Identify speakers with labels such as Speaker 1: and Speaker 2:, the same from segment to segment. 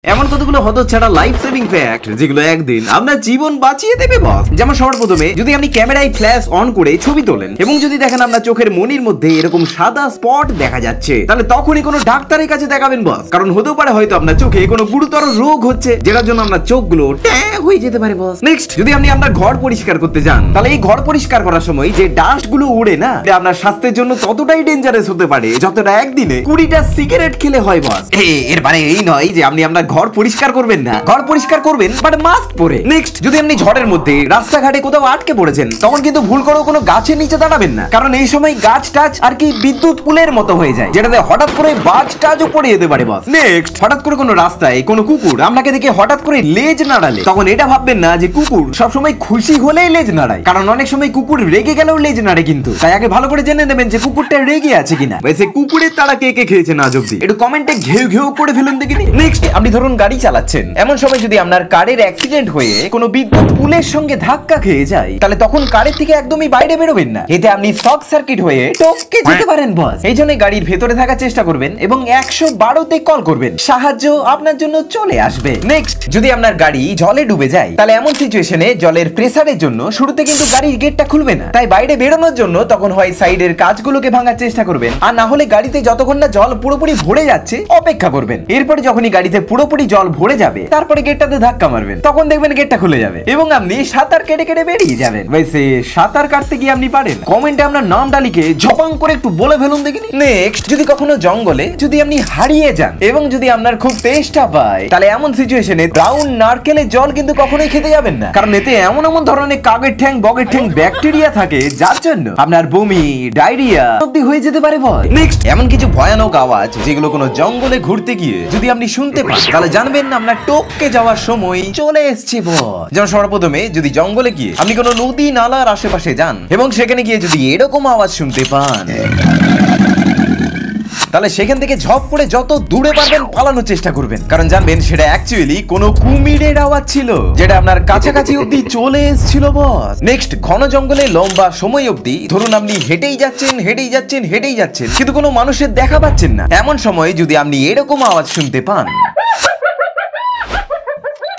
Speaker 1: এমন কতগুলো হতচ্ছাড়া life saving fact যেগুলো একদিন আপনার জীবন বাঁচিয়ে দেবে বস। যেমন সবার প্রথমে যদি আপনি ক্যামেরায় ফ্ল্যাশ অন করে ছবি তোলেন এবং যদি দেখেন আপনার চোখের মনির মধ্যে এরকম সাদা স্পট দেখা যাচ্ছে, তাহলে তখনই কোনো ডাক্তারের কাছে দেখাবেন বস। কারণ হতেও পারে হয়তো আপনার চোখে কোনো গুরুতর রোগ হচ্ছে, যেটার জন্য আপনার চোখগুলো হয়ে যেতে পারে বস। নেক্সট, যদি আপনি আপনার ঘর পরিষ্কার করতে যান, তাহলে এই ঘর পরিষ্কার করার সময় যে ডাস্ট গুলো উড়ে না, আপনার স্বাস্থ্যের জন্য ততটাই ডেঞ্জারাস হতে পারে যতটা একদিনে 20টা সিগারেট খেলে হয় বস। এর মানে এই নয় যে আপনি আপনার ঘর পরিষ্কার করবেন না, ঘর পরিষ্কার করবেন বাট মাস্ক পরে। নেক্সট, যদি আপনি ঝড়ের মধ্যে রাস্তাঘাটে কোথাও আটকে পড়েছেন, তখন কিন্তু ভুল করেও কোনো গাছের নিচে দাঁড়াবেন না, কারণ এই সময় গাছ টাচ আর কি বিদ্যুৎ পুলের মতো হয়ে যায়, যেটাতে হঠাৎ করে বাজ টাচও পড়ে যেতে পারে বস। নেক্সট, হঠাৎ করে কোনো রাস্তায় কোনো কুকুর আপনাকে দেখে হঠাৎ করে লেজ নাড়ালে, তখন এটা ভাববেন না যে কুকুর সবসময় খুশি হলেই লেজ নাড়ায়, কারণ অনেক সময় কুকুর রেগে গেলেও লেজ নাড়ে কিন্তু। তাই আগে ভালো করে জেনে নেবেন যে কুকুরটা রেগে আছে কিনা। বলছে কুকুরের তারা কে কে খেয়েছে না অব্দি, একটু কমেন্টে ঘেউ ঘেউ করে ফেলুন দেখিনি। নেক্সট, আপনি ধরুন গাড়ি চালাচ্ছেন, এমন সময় যদি আপনার কারের অ্যাক্সিডেন্ট হয়ে কোনো বিদ্যুৎ পুলের সঙ্গে ধাক্কা খেয়ে যায়, তাহলে তখন কারের থেকে একদমই বাইরে বেরোবেন না, এতে আপনি শক সার্কিট হয়ে টপকে যেতে পারেন বস। এই জন্য গাড়ির ভেতরে থাকার চেষ্টা করবেন এবং 112তে কল করবেন, সাহায্য আপনার জন্য চলে আসবে। নেক্সট, যদি আপনার গাড়ি জলে ডুবে যায়, তাহলে এমন সিচুয়েশনে জলের প্রেসারের জন্য শুরুতে কিন্তু গাড়ির গেটটা খুলবে না, তাই বাইরে বেরোনোর জন্য তখন হয় সাইডের কাজগুলোকে ভাঙার চেষ্টা করবেন, আর না হলে গাড়িতে যতক্ষণ না জল পুরোপুরি ভরে যাচ্ছে অপেক্ষা করবেন। এরপরে যখনই গাড়িতে পুরোপুরি জল ভরে যাবে, তারপরে গেটটাতে ধাক্কা মারবেন, তখন দেখবেন গেটটা খুলে যাবে এবং আপনি সাঁতার কেটে কেটে বেরিয়ে যাবেন। বলছে সাঁতার কাটতে কি আপনি পারেন? কমেন্টে আপনার নামটা লিখে ঝপাং করে একটু বলে ফেলুন দেখিনি। নেক্সট, যদি কখনো জঙ্গলে যদি আপনি হারিয়ে যান এবং যদি আপনার খুব তেষ্টা পায়, তাহলে এমন সিচুয়েশনে ব্রাউন নারকেলের জল কিন্তু কখনোই খেতে যাবেন না, কারণ এতে এমন এমন ধরনের কাকের ঠ্যাং বগের ঠ্যাং ব্যাকটেরিয়া থাকে, যার জন্য আপনার বমি ডায়রিয়া অবধি হয়ে যেতে পারে ভয়। নেক্সট, এমন কিছু ভয়ানক আওয়াজ যেগুলো কোনো জঙ্গলে ঘুরতে গিয়ে যদি আপনি শুনতে পান, তাহলে জানবেন না আপনার টপকে যাওয়ার সময় চলে এসছে বস। যেমন সর্বপ্রথমে যদি জঙ্গলে গিয়ে আপনি কোনো নদী নালার আশেপাশে যান এবং সেখানে গিয়ে যদি এরকম আওয়াজ শুনতে পান, তাহলে সেখান থেকে ঝপ করে যত দূরে পারবেন পালানোর চেষ্টা করবেন, কারণ জানবেন সেটা অ্যাকচুয়ালি কোনো কুমিরের আওয়াজ ছিল, যেটা আপনার কাছাকাছি অবধি চলে এসেছিল বস। নেক্সট, ঘন জঙ্গলে লম্বা সময় অবধি ধরুন আপনি হেঁটেই যাচ্ছেন কিন্তু কোনো মানুষের দেখা পাচ্ছেন না, এমন সময় যদি আপনি এরকম আওয়াজ শুনতে পান,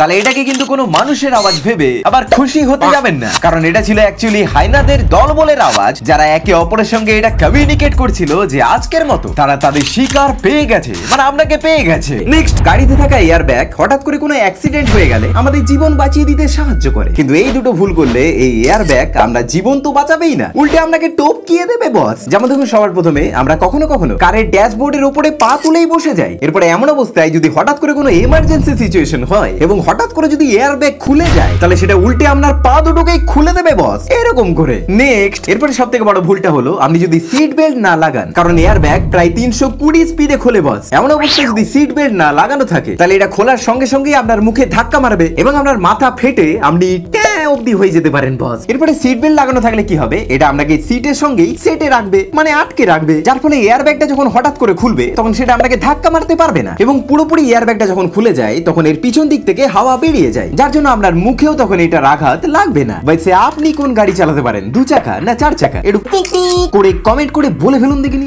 Speaker 1: তাহলে এটাকে কিন্তু কোনো মানুষের আওয়াজ ভেবে আবার খুশি হতে যাবেন না, কারণ এটা ছিল অ্যাকচুয়ালি হাইনাদের দলবলের আওয়াজ, যারা একে অপরের সঙ্গে এটা কমিউনিকেট করছিল যে আজকের মতো তারা তাদের শিকার পেয়ে গেছে, মানে আপনাকে পেয়ে গেছে। নেক্সট, গাড়িতে থাকা এয়ার ব্যাগ হঠাৎ করে কোনো অ্যাক্সিডেন্ট হয়ে গেলে আমাদের জীবন বাঁচিয়ে দিতে সাহায্য করে, কিন্তু এই দুটো ভুল করলে এই এয়ার ব্যাগ আমরা জীবন তো বাঁচাবেই না, উল্টে আপনাকে টপকিয়ে দেবে বস। যেমন দেখুন, সবার প্রথমে আমরা কখনো কখনো কারের ড্যাশবোর্ডের উপরে পা তুলেই বসে যাই, এরপরে এমন অবস্থায় যদি হঠাৎ করে কোনো এমার্জেন্সি সিচুয়েশন হয় এবং হঠাৎ করে যদি এয়ার ব্যাগ খুলে যায়, তাহলে সেটা উল্টে আপনার পা দুটোকেই খুলে দেবে বস, এরকম করে। নেক্সট, এরপরে সব থেকে বড় ভুলটা হলো আপনি যদি সিট বেল্ট না লাগান, কারণ এয়ার ব্যাগ প্রায় 320 স্পিডে খোলে বস। এমন অবস্থায় যদি সিট বেল্ট না লাগানো থাকে, তাহলে এটা খোলার সঙ্গে সঙ্গে আপনার মুখে ধাক্কা মারবে এবং আপনার মাথা ফেটে আপনি অবধি হয়ে যেতে পারেন বস। এরপরে সিট বেল্ট লাগানো থাকলে কি হবে, এটা আপনাকে সিটের সঙ্গেই সেটে রাখবে, মানে আটকে রাখবে, যার ফলে এয়ার ব্যাগটা যখন হঠাৎ করে খুলবে তখন সেটা আপনাকে ধাক্কা মারতে পারবে না, এবং পুরোপুরি এয়ার ব্যাগটা যখন খুলে যায় তখন এর পিছন দিক থেকে হাওয়া বেরিয়ে যায়, যার জন্য আপনার মুখেও তখন এটার আঘাত লাগবে না। বলছে আপনি কোন গাড়ি চালাতে পারেন, 2 চাকা না 4 চাকা, একটু করে কমেন্ট করে বলে ফেলুন দেখিনি।